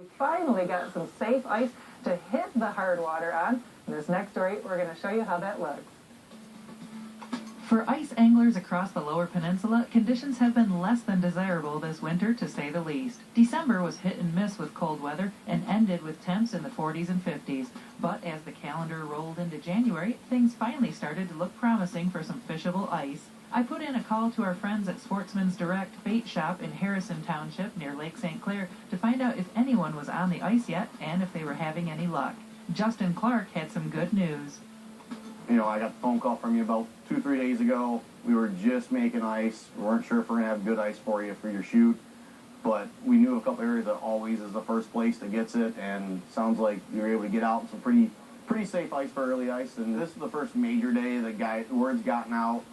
We finally got some safe ice to hit the hard water on. In this next story, we're going to show you how that looks. For ice anglers across the Lower Peninsula, conditions have been less than desirable this winter, to say the least. December was hit and miss with cold weather and ended with temps in the 40s and 50s. But as the calendar rolled into January, things finally started to look promising for some fishable ice. I put in a call to our friends at Sportsman's Direct Bait Shop in Harrison Township near Lake St. Clair to find out if anyone was on the ice yet and if they were having any luck. Justin Clark had some good news. You know, I got a phone call from you about 2-3 days ago. We were just making ice. We weren't sure if we're going to have good ice for you for your shoot, but we knew a couple areas that always is the first place that gets it, and sounds like you were able to get out some pretty safe ice for early ice. And this is the first major day the word's gotten out.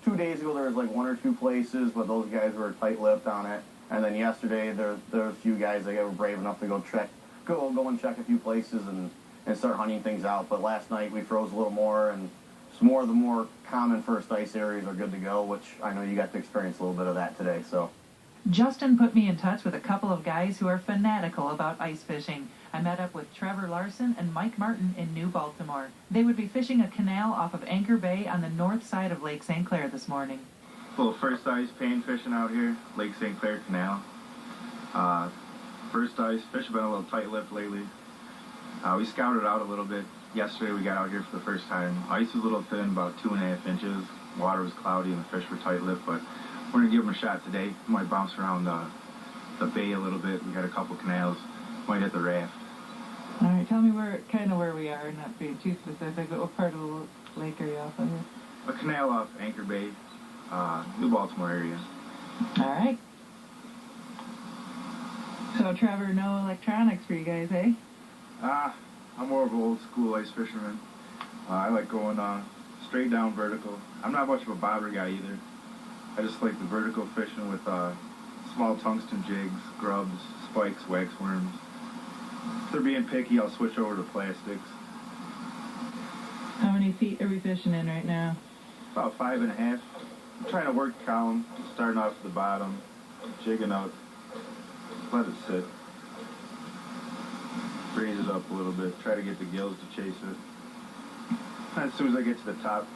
2 days ago there was like 1 or 2 places, but those guys were tight-lipped on it. And then yesterday there were a few guys that were brave enough to go and check a few places and start hunting things out. But last night we froze a little more, and some more of the more common first ice areas are good to go, which I know you got to experience a little bit of that today. So Justin put me in touch with a couple of guys who are fanatical about ice fishing. I met up with Trevor Larson and Mike Martin in New Baltimore. They would be fishing a canal off of Anchor Bay on the north side of Lake St. Clair this morning. Well, first ice pain fishing out here, Lake St. Clair Canal. First ice, fish have been a little tight-lipped lately. We scouted out a little bit. Yesterday we got out here for the first time. Ice was a little thin, about 2.5 inches. Water was cloudy and the fish were tight-lipped, but we're going to give them a shot today. We might bounce around the bay a little bit. We got a couple canals. Might hit the raft. All right, tell me where we are, not being too specific, but what part of the lake are you off of here? A canal off Anchor Bay, New Baltimore area. All right. So, Trevor, no electronics for you guys, eh? I'm more of an old school ice fisherman. I like going straight down vertical. I'm not much of a bobber guy either. I just like the vertical fishing with small tungsten jigs, grubs, spikes, wax worms. If they're being picky, I'll switch over to plastics. How many feet are we fishing in right now? About 5.5. I'm trying to work column, starting off at the bottom, jigging out, let it sit. Raise it up a little bit, try to get the gills to chase it. And as soon as I get to the top,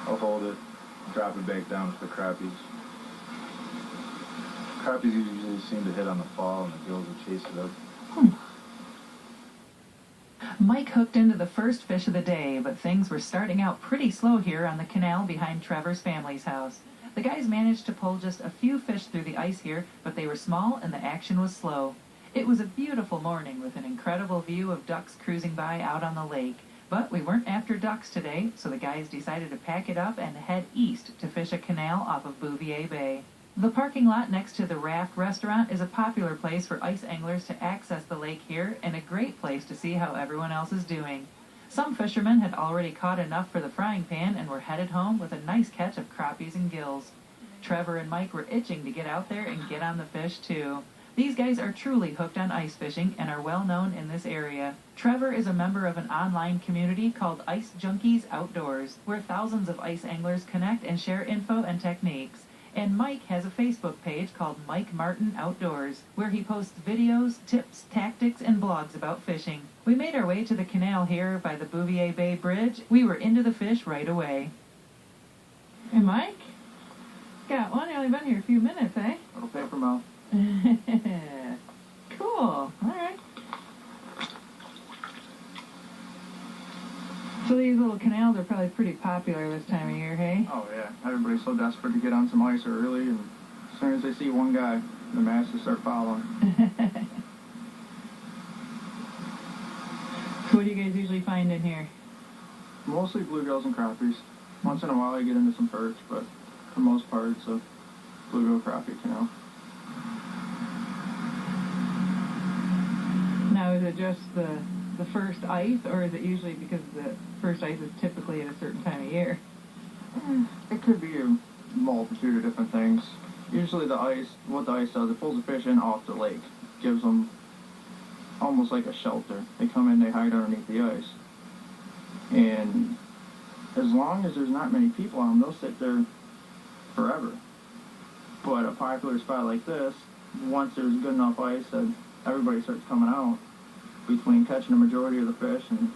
I'll hold it, drop it back down to the crappies. Crappies usually seem to hit on the fall and the gills will chase it up. Mike hooked into the first fish of the day, but things were starting out pretty slow here on the canal behind Trevor's family's house. The guys managed to pull just a few fish through the ice here, but they were small and the action was slow. It was a beautiful morning with an incredible view of ducks cruising by out on the lake. But we weren't after ducks today, so the guys decided to pack it up and head east to fish a canal off of Bouvier Bay. The parking lot next to the Raft restaurant is a popular place for ice anglers to access the lake here, and a great place to see how everyone else is doing. Some fishermen had already caught enough for the frying pan and were headed home with a nice catch of crappies and gills. Trevor and Mike were itching to get out there and get on the fish too. These guys are truly hooked on ice fishing and are well known in this area. Trevor is a member of an online community called Ice Junkies Outdoors, where thousands of ice anglers connect and share info and techniques. And Mike has a Facebook page called Mike Martin Outdoors, where he posts videos, tips, tactics, and blogs about fishing. We made our way to the canal here by the Bouvier Bay Bridge. We were into the fish right away. Hey, Mike? Got one. I've only been here a few minutes, eh? Little paper mouth. Cool. All right. So these little canals are probably pretty popular this time of year, hey? Oh, yeah. Everybody's so desperate to get on some ice early, and as soon as they see one guy, the masses start following. So what do you guys usually find in here? Mostly bluegills and crappies. Once in a while I get into some perch, but for the most part it's a bluegill crappie canal. Now, is it just the first ice, or is it usually because the first ice is typically at a certain time of year? It could be a multitude of different things. Usually what the ice does, it pulls the fish in off the lake. Gives them almost like a shelter. They come in, they hide underneath the ice. And as long as there's not many people on them, they'll sit there forever. But a popular spot like this, once there's good enough ice that everybody starts coming out, between catching the majority of the fish and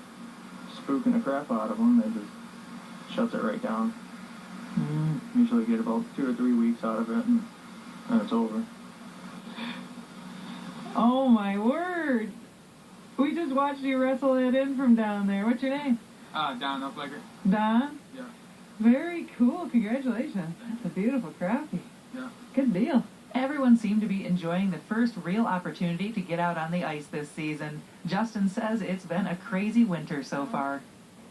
spooking the crap out of them, they just shuts it right down. Usually get about 2 or 3 weeks out of it, and then it's over. Oh my word! We just watched you wrestle it in from down there. What's your name? Don Uplegger. Don? Yeah. Very cool. Congratulations. That's a beautiful crappie. Yeah. Good deal. Everyone seemed to be enjoying the first real opportunity to get out on the ice this season. Justin says it's been a crazy winter so far.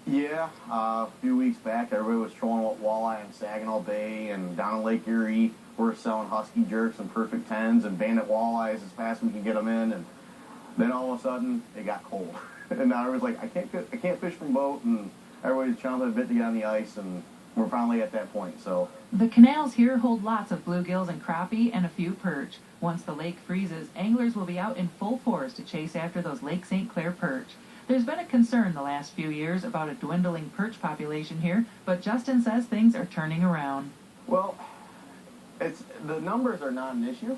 Yeah, a few weeks back, everybody was trolling what walleye in Saginaw Bay and down in Lake Erie. We're selling Husky jerks and perfect 10s and bandit walleyes as fast as we can get them in. And then all of a sudden, it got cold. And now everybody's like, I can't fish from boat. And everybody's chomping a bit to get on the ice. And we're finally at that point, so. The canals here hold lots of bluegills and crappie and a few perch. Once the lake freezes, anglers will be out in full force to chase after those Lake St. Clair perch. There's been a concern the last few years about a dwindling perch population here, but Justin says things are turning around. Well, the numbers are not an issue.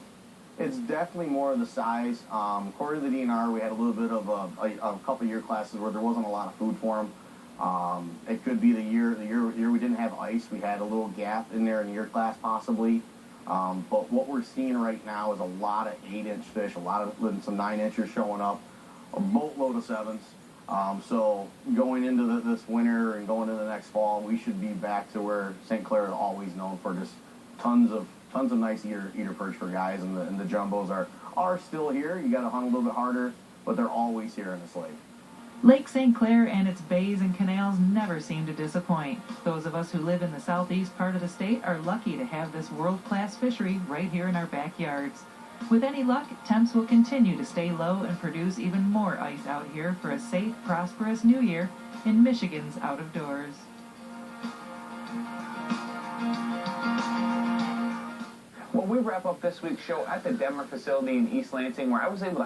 It's definitely more of the size. According to the DNR, we had a little bit of a couple year classes where there wasn't a lot of food for them. It could be the year we didn't have ice. We had a little gap in there in the year class possibly. But what we're seeing right now is a lot of 8-inch fish, some 9-inchers showing up, a boatload of 7s. So going into this winter and going into the next fall, we should be back to where St. Clair is always known for, just tons of nice eater perch for guys, and the jumbos are still here. You got to hunt a little bit harder, but they're always here in this lake. Lake St. Clair and its bays and canals never seem to disappoint. Those of us who live in the southeast part of the state are lucky to have this world-class fishery right here in our backyards. With any luck, temps will continue to stay low and produce even more ice out here for a safe, prosperous new year in Michigan's out of doors. Well, we wrap up this week's show at the Denver facility in East Lansing, where I was able to